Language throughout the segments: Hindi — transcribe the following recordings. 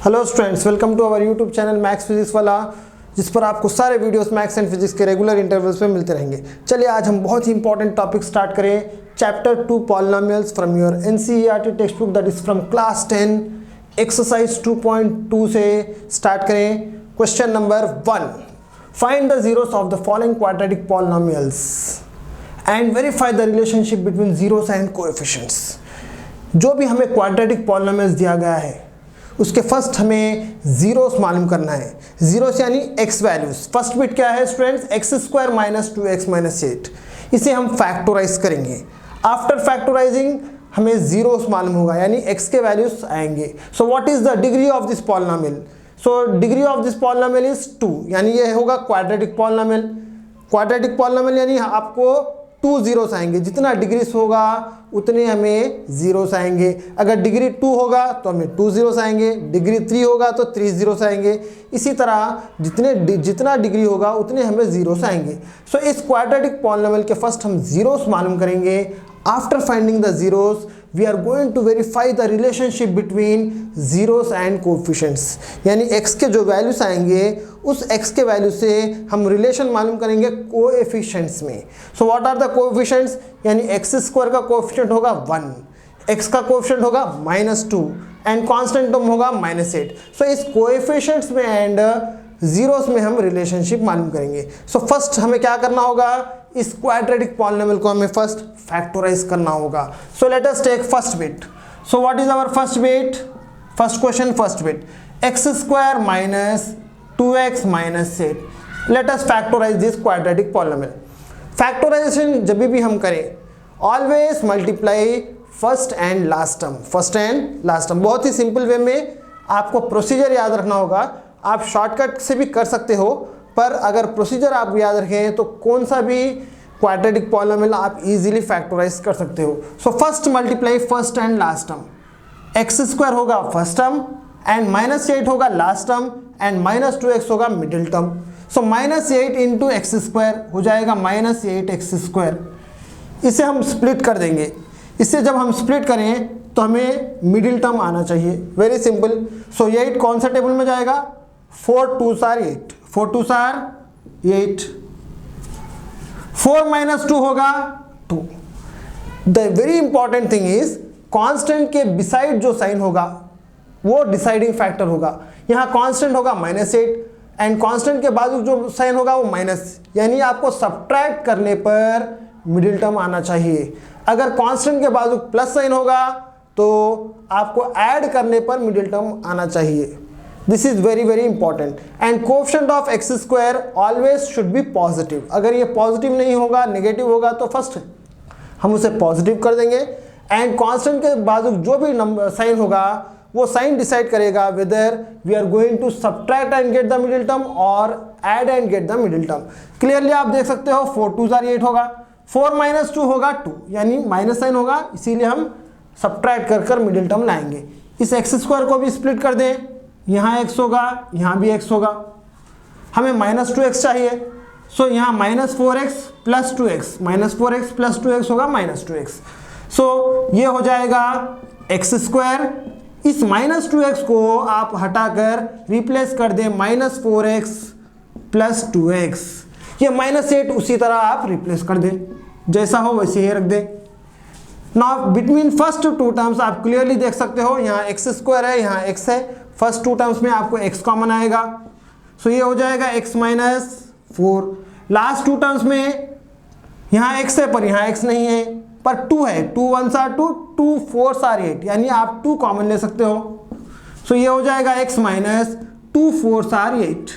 Hello students, welcome to our YouTube channel maths physics वाला, जिस पर आपको सारे वीडियोस मैथ्स एंड फिजिक्स के रेगुलर इंटरवल्स में मिलते रहेंगे। चलिए आज हम बहुत ही इंपॉर्टेंट टॉपिक स्टार्ट करें। Chapter 2 polynomials from your NCERT text book, that is from class 10 exercise 2.2 से स्टार्ट करें। Question number 1, find the zeros of the following quadratic polynomials and verify the relationship between zeros and coefficients. जो भी हमें क्वाड्रेटिक पॉलिनोमियल्स दिया गया है उसके फर्स्ट हमें जीरोस मालूम करना है। जीरोस यानी एक्स वैल्यूज। फर्स्ट बिट क्या है students? X square minus 2x minus 8। इसे हम फैक्टोराइज करेंगे। आफ्टर फैक्टोराइजिंग हमें जीरोस मालूम होगा, यानी x के वैल्यूज आएंगे। सो what is the degree of this polynomial? So degree of this polynomial is 2, यानी ये होगा क्वाड्रेटिक पॉलिनोमियल। क्वाड्रेटिक पॉलिनोमियल यानी आपको 2 जीरोस आएंगे। जितना डिग्रीज होगा उतने हमें जीरोस आएंगे। अगर डिग्री 2 होगा तो हमें 2 जीरोस आएंगे, डिग्री 3 होगा तो 3 जीरोस आएंगे। इसी तरह जितना डिग्री होगा उतने हमें जीरोस आएंगे। सो इस क्वाड्रेटिक पॉलिनोमियल के फर्स्ट हम जीरोस मालूम करेंगे। After finding the zeros we are going to verify the relationship between zeros and coefficients, यानी x के जो वैल्यूज आएंगे उस x के वैल्यू से हम रिलेशन मालूम करेंगे कोएफिशिएंट्स में। So what are the coefficients? यानी x स्क्वायर का कोएफिशिएंट होगा 1, x का कोएफिशिएंट होगा -2 एंड कांस्टेंट टर्म होगा -8। सो इस कोएफिशिएंट्स में एंड जीरोस में हम रिलेशनशिप मालूम करेंगे। सो फर्स्ट हमें क्या करना होगा? इस क्वाड्रेटिक पॉलिनोमियल को हमें फर्स्ट फैक्टराइज करना होगा। So let us take first bit. So what is our first bit? First question, first bit x square minus 2x minus 8। Let us factorize this quadratic polynomial. Factorization जब भी हम करें always multiply first and last term, first and last term. बहुत ही सिंपल वे में आपको प्रोसीजर याद रखना होगा। आप शॉर्टकट से भी कर सकते हो, पर अगर प्रोसीजर आप याद रखें तो कौन सा भी क्वाड्रेटिक पॉलिनोमियल आप इजीली फैक्टराइज कर सकते हो। So first multiply first and last term. X square होगा फर्स्ट टर्म एंड -8 होगा लास्ट टर्म एंड -2x होगा मिडिल टर्म। सो -8 इंटू एक्स स्क्वायर हो जाएगा -8x स्क्वायर। इसे हम स्प्लिट कर देंगे। इससे जब हम स्प्लिट करें तो हमें मिडिल टर्म आना चाहिए। Very simple. सो 8 कौन सा टेबल में जाएगा? 4 2s are 8, 4 2s are 8, 4 minus 2 होगा 2। The very important thing is constant के बिसाइड जो साइन होगा वो डिसाइडिंग फैक्टर होगा। यहाँ कांस्टेंट होगा -8 एंड कांस्टेंट के बाजू जो साइन होगा वो माइनस, यानी आपको सब्ट्रैक्ट करने पर मिडिल टर्म आना चाहिए। अगर कांस्टेंट के बाजू प्लस साइन होगा तो आपको ऐड करने पर मिडिल टर्म आना चाहिए। This is very very important. And coefficient of x square always should be positive. अगर ये पॉजिटिव नहीं होगा, नेगेटिव होगा, तो फर्स्ट हम उसे पॉजिटिव कर देंगे एंड कांस्टेंट के बाजू जो भी नंबर साइन होगा वो साइन डिसाइड करेगा whether we are going to subtract and get the middle term और add and get the middle term. Clearly आप देख सकते हो 4 2s are 8 होगा, 4 minus 2 होगा 2, यानी माइनस साइन होगा, इसीलिए हम सब्ट्रैक्ट कर कर मिडिल टर्म लाएंगे। इस एक्स स्क्वायर को भी स्प्लिट कर दें, यहाँ x होगा, यहाँ भी x होगा। हमें -2x चाहिए। सो यहाँ -4x plus 2x, -4x plus 2x होगा -2x। सो ये हो जाएगा एक्स स्क्वायर। इस -2x को आप हटाकर रिप्लेस कर दें -4x प्लस 2x। ये -8 उसी तरह आप रिप्लेस कर दें, जैसा हो वैसे ही रख दें। नाउ बिटवीन फर्स्ट 2 टर्म्स आप क्लियरली देख सकते हो, यहाँ एक्स स्क्वायर है, यहाँ x है। फर्स्ट 2 टर्म्स में आपको x कॉमन आएगा। सो ये हो जाएगा x माइनस 4। लास्ट 2 टर्म्स में यहाँ x है पर यहाँ x नहीं है, पर 2 है। 2 1s are 2, 2 4s are 8, यानी आप 2 कॉमन ले सकते हो। सो ये हो जाएगा x माइनस 2 4s are 8।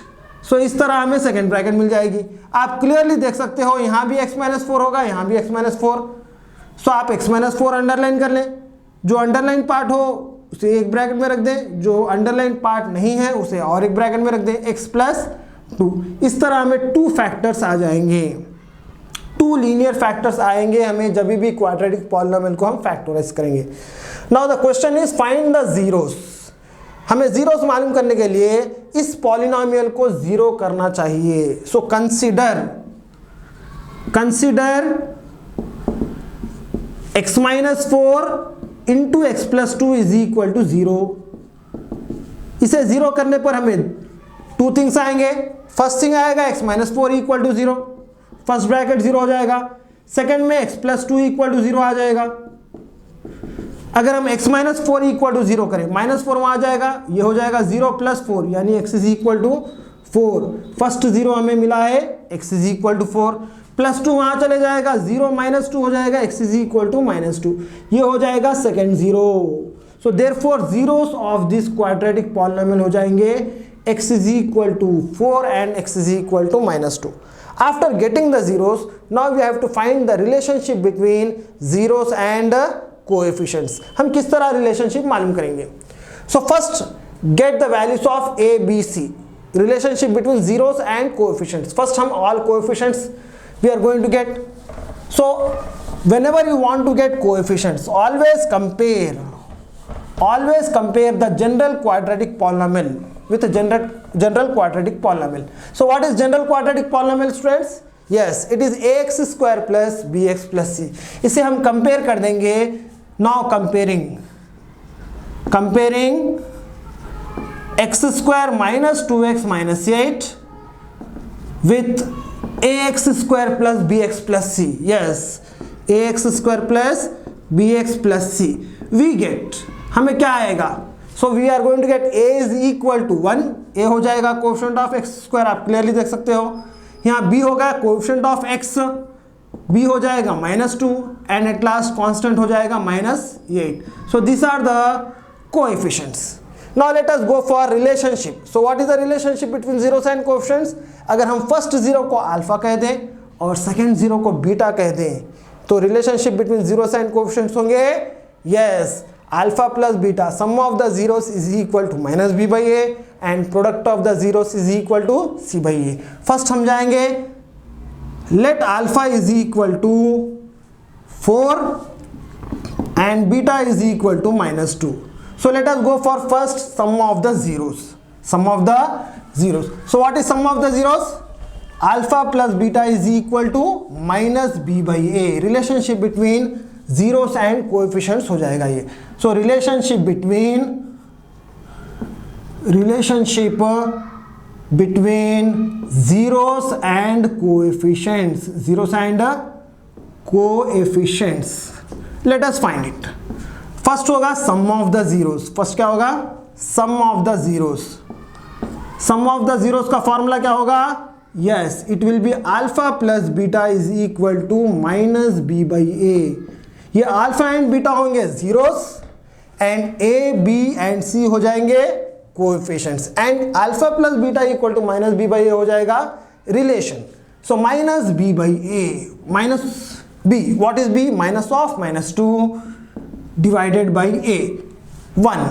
सो इस तरह हमें सेकेंड ब्रैकेट मिल जाएगी। आप क्लियरली देख सकते हो यहाँ भी x माइनस 4 होगा, यहाँ भी x माइनस 4। सो आप x माइनस 4 अंडरलाइन कर लें। जो अंडरलाइन पार्ट हो उसे एक ब्रैकेट में रख दें, जो अंडरलाइन पार्ट नहीं है उसे और एक ब्रैकेट में रख दें, x प्लस 2। इस तरह हमें 2 फैक्टर्स आ जाएंगे, 2 लीनियर फैक्टर्स आएंगे हमें जब भी क्वाड्रेटिक पॉलिनोमियल को हम फैक्टराइज करेंगे। Now the question is find the zeros. हमें जीरोस मालूम करने के लिए इस पॉलिनोमियल को जीरो करना चाहिए। So consider x-4 into x plus 2 is equal to 0 इसे 0 करने पर हमें 2 थिंग्स आएंगे। फर्स्ट थिंग आएगा x minus 4 equal to 0, first bracket 0 हो जाएगा। सेकेंड में x प्लस 2 इक्वल टू 0 आ जाएगा। अगर हम x माइनस 4 इक्वल टू 0 करें, माइनस 4 वहाँ आ जाएगा, ये हो जाएगा 0 प्लस 4 यानी x is equal to 4। First 0 हमें मिला है, x is equal to 4, plus 2 वहाँ चले जाएगा, 0 माइनस 2 हो जाएगा, x is equal to minus 2, ये हो जाएगा second 0। So therefore zeros of this quadratic polynomial हो जाएंगे x is equal to 4 and x is equal to minus 2. After getting the zeros, now we have to find the relationship between zeros and coefficients. हम किस तरह relationship मालूम करेंगे? So first get the values of a, b, c. Relationship between zeros and coefficients. First हम all coefficients we are going to get. So whenever you want to get coefficients, always compare the general quadratic polynomial with a general quadratic polynomial. So what is general quadratic polynomial, students? Yes, it is ax square plus bx plus c. इसे हम compare कर देंगे. Now comparing x square minus 2x minus 8 with ax square plus bx plus c. Yes, ax square plus bx plus c. We get, हमें क्या आएगा? So we are going to get a is equal to 1. a हो जाएगा कोएफिशिएंट ऑफ x स्क्वायर, आप क्लियरली देख सकते हो. यहाँ b होगा कोएफिशिएंट ऑफ x, b हो जाएगा -2 एंड एट लास्ट कांस्टेंट हो जाएगा -8. So these are the coefficients. Now let us go for relationship. So what is the relationship between zeros and coefficients? अगर हम फर्स्ट जीरो को अल्फा कह दें और सेकेंड जीरो को बीटा कह दें तो relationship between zeros and coefficients होंगे, yes, alpha plus beta, sum of the zeros is equal to minus b by a and product of the zeros is equal to c by a. First हम जाएंगे, let alpha is equal to 4 and beta is equal to -2. So let us go for first sum of the zeros. Sum of the zeros. So what is sum of the zeros? Alpha plus beta is equal to minus b by a. Relationship between zeros and coefficients हो जाएगा ये. So relationship between zeros and coefficients. Zeros and coefficients. Let us find it. First होगा sum of the zeros. First क्या होगा? Sum of the zeros. Sum of the zeros का फॉर्मूला क्या होगा? Yes, it will be alpha plus beta is equal to minus b by a. ये अल्फा एंड बीटा होंगे zeros and a b and c हो जाएंगे coefficients and alpha plus beta equal to minus b by a हो जाएगा relation. So minus b by a minus b, what is b? Minus of -2 divided by a 1.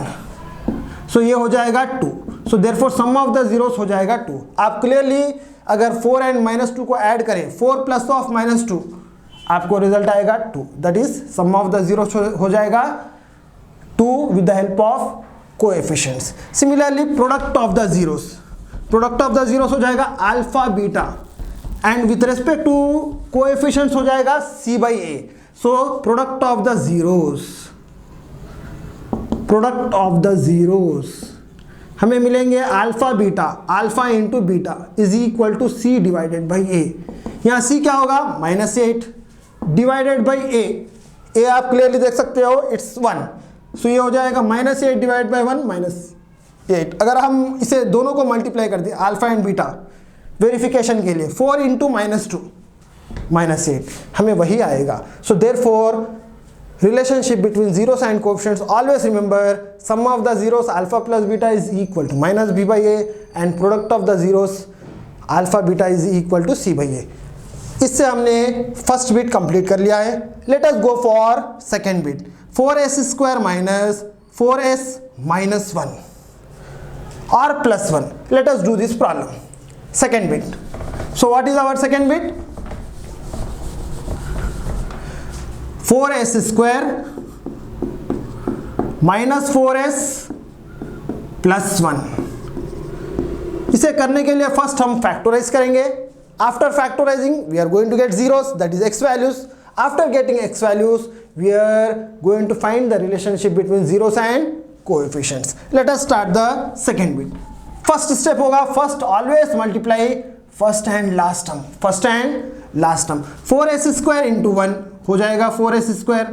So ये हो जाएगा 2. So therefore sum of the zeros हो जाएगा 2. आप क्लियरली अगर 4 एंड -2 को ऐड करें, 4 प्लस ऑफ -2 आपको रिजल्ट आएगा 2. That is sum of the zeros हो जाएगा 2 with the help of coefficients. Similarly product of the zeros हो जाएगा alpha beta and with respect to coefficients हो जाएगा c by a. So product of the zeros हमें मिलेंगे alpha beta, alpha into beta is equal to c divided by a. यहाँ c क्या होगा? -8 डिवाइडेड बाई a आप क्लियरली देख सकते हो, इट्स 1. सो ये हो जाएगा -8 डिवाइड बाई 1 -8. अगर हम इसे दोनों को मल्टीप्लाई कर दें अल्फा एंड बीटा वेरिफिकेशन के लिए, 4 इंटू -2 -8 हमें वही आएगा. So therefore relationship between zeros and coefficients, always remember sum of the zeros alpha plus beta is equal to minus b by a and product of the zeros alpha beta is equal to c by a. इससे हमने फर्स्ट बिट कंप्लीट कर लिया है. Let us go for second bit. 4s square minus 4s minus 1 और plus 1. Let us do this problem. Second bit. So what is our second bit? 4s square minus 4s plus 1. इसे करने के लिए फर्स्ट हम फैक्टराइज करेंगे. After factorizing we are going to get zeros, that is x values. After getting x values we are going to find the relationship between zeros and coefficients. Let us start the second bit. First step होगा, first always multiply first and last term, first and last term. 4s² into 1 हो जाएगा 4s²।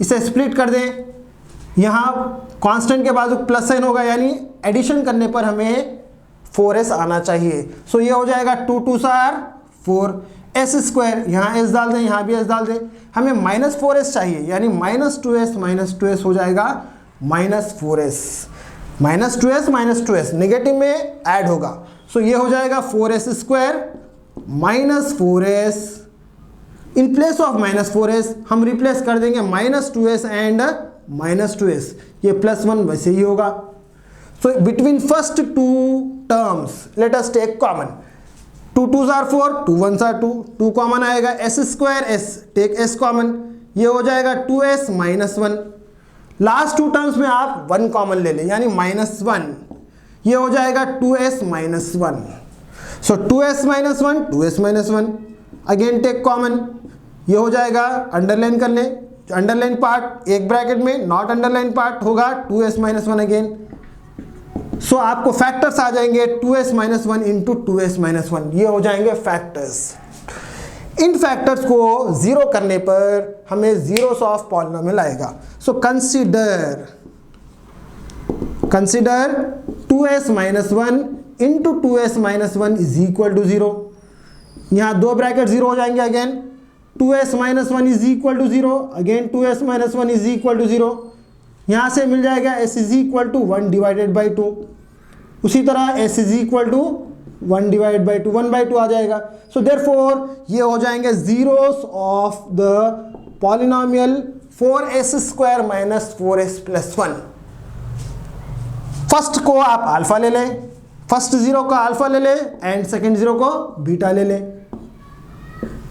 इसे स्प्लिट कर दें, यहाँ कांस्टेंट के बाद प्लस साइन होगा, यानी एडिशन करने पर हमें 4s आना चाहिए। सो ये हो जाएगा 2 2 4 s², यहाँ s डाल दें, यहाँ भी s डाल दें। हमें -4s चाहिए, यानी -2s हो जाएगा -4s, -2s नेगेटिव में ऐड होगा। सो ये हो जाएगा 4s² -4s। In place of -4s हम रिप्लेस कर देंगे -2s एंड -2s, ये +1 वैसे ही होगा। So between first two terms let us take common, 2 2 4, 2 1 2, 2 common आएगा, s²s, टेक s कॉमन, ये हो जाएगा 2s -1। लास्ट टू टर्म्स में आप 1 कॉमन ले लें, यानी -1, ये हो जाएगा 2s -1। सो 2s -1, 2s -1, again take common, ये हो जाएगा, अंडरलाइन कर लें, अंडरलाइन पार्ट एक ब्रैकेट में, नॉट अंडरलाइन पार्ट होगा 2s -1 अगेन। सो आपको फैक्टर्स आ जाएंगे 2s -1 इंटू 2s -1, ये हो जाएंगे फैक्टर्स। इन फैक्टर्स को जीरो करने पर हमें जीरोस ऑफ पॉलिनोमियल आएगा। So consider 2s -1 into 2s -1 is equal to 0। यहाँ दो ब्रैकेट जीरो हो जाएंगे, again 2s -1 is equal to 0, again 2s -1 is equal to 0। यहाँ से मिल जाएगा s is equal to 1 divided by 2। उसी तरह s is equal to 1 divide by 2, 1/2 आ जाएगा। सो देयरफॉर ये हो जाएंगे zeros of the polynomial 4s² -4s + 1। First को आप अल्फा ले लें, फर्स्ट जीरो का अल्फा ले लें एंड सेकंड जीरो को बीटा ले लें।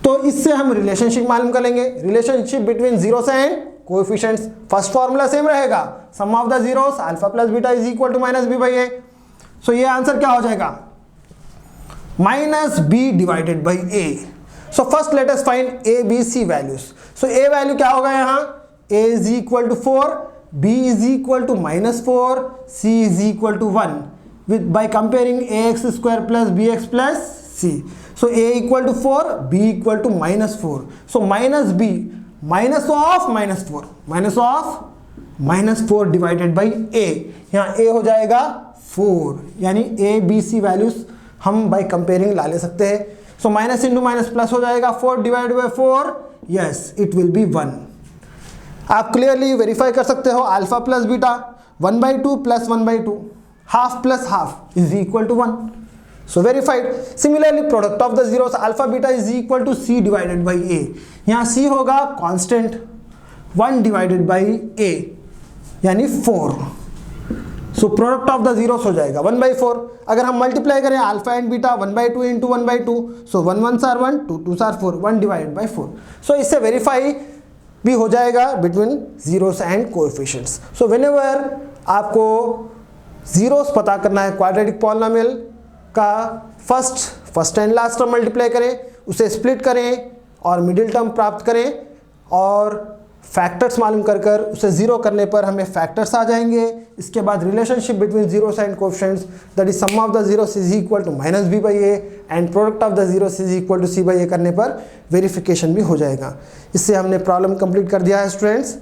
तो इससे हम रिलेशनशिप मालूम कर लेंगे, relationship between zeros and coefficients. First formula same रहेगा, sum of the zeros alpha plus beta is equal to -b/a। So ये आंसर क्या हो जाएगा, -b divided by a। So first let us find a b c values. So a value क्या होगा, यहाँ a is equal to 4, b is equal to -4, c is equal to 1 with by comparing ax² plus bx plus c. So a equal to 4, b equal to -4. So -b, minus of -4 divided by a. यहाँ a हो जाएगा 4, यानी a b c वैल्यूज हम by comparing ला ले सकते हैं। So minus into minus plus हो जाएगा, 4 divided by 4, yes it will be 1। आप क्लियरली वेरीफाई कर सकते हो, alpha plus beta 1/2 plus 1/2, half plus half is equal to 1. So verified. Similarly, product of the zeros alpha beta is equal to c divided by a. यहाँ c होगा constant 1 divided by a, यानी 4. So product of the zeros हो जाएगा 1/4. अगर हम मल्टीप्लाई करें alpha and beta 1/2 into 1/2, so 1 1s are 1, 2 2s are 4, 1 divided by 4. So इससे वेरीफाई भी हो जाएगा between zeros and coefficients. So whenever आपको जीरोस पता करना है क्वाड्रेटिक पॉलिनोमियल का, first and last term multiply करें, उसे स्प्लिट करें और मिडिल टर्म प्राप्त करें और फैक्टर्स मालूम कर उसे जीरो करने पर हमें फैक्टर्स आ जाएंगे। इसके बाद relationship between zeros and coefficients, that is sum of the zeros is equal to -b/a and product of the zeros is equal to c/a करने पर वेरिफिकेशन भी हो जाएगा। इससे हमने प्रॉब्लम कंप्लीट कर दिया है स्टूडेंट्स।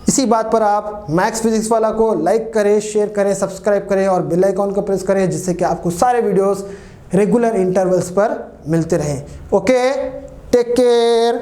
इसी बात पर आप मैथ्स फिजिक्स वाला को लाइक करें, शेयर करें, सब्सक्राइब करें और बेल आइकॉन को प्रेस करें, जिससे कि आपको सारे वीडियोस रेगुलर इंटरवल्स पर मिलते रहें। Okay, take care.